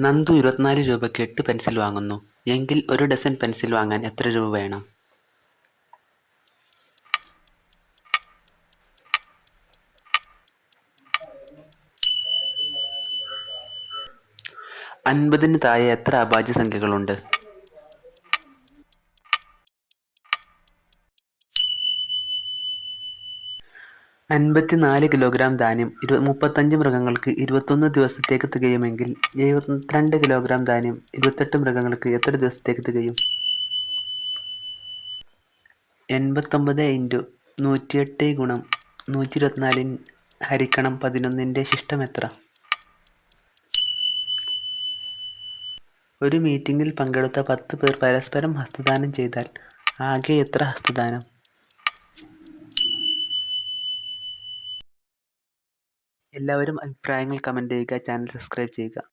നന്ദു 24 രൂപയ്ക്ക് 8 പെൻസിൽ വാങ്ങുന്നു. എങ്കിൽ ഒരു ഡസൻ പെൻസിൽ വാങ്ങാൻ എത്ര രൂപ വേണം? 50-ന് താഴെ എത്ര അഭാജ്യസംഖ്യകളുണ്ട്? 54 കിലോഗ്രാം ധാന്യം 35 മൃഗങ്ങൾക്ക് 21 ദിവസത്തേക്ക് തികയുമെങ്കിൽ 72 കിലോഗ്രാം ധാന്യം 28 മൃഗങ്ങൾക്ക് എത്ര ദിവസത്തേക്ക് തികയും? 89 × 108 × 124 ഹരിക്കണം 11-ന്റെ ശിഷ്ടം എത്ര? ഒരു മീറ്റിംഗിൽ പങ്കെടുത്ത 10 പേർ പരസ്പരം ഹസ്തദാനം ചെയ്താൽ ആകെ എത്ര ഹസ്തദാനം? എല്ലാവരും അഭിപ്രായങ്ങൾ കമന്റ് ചെയ്യുക. ചാനൽ സബ്സ്ക്രൈബ് ചെയ്യുക.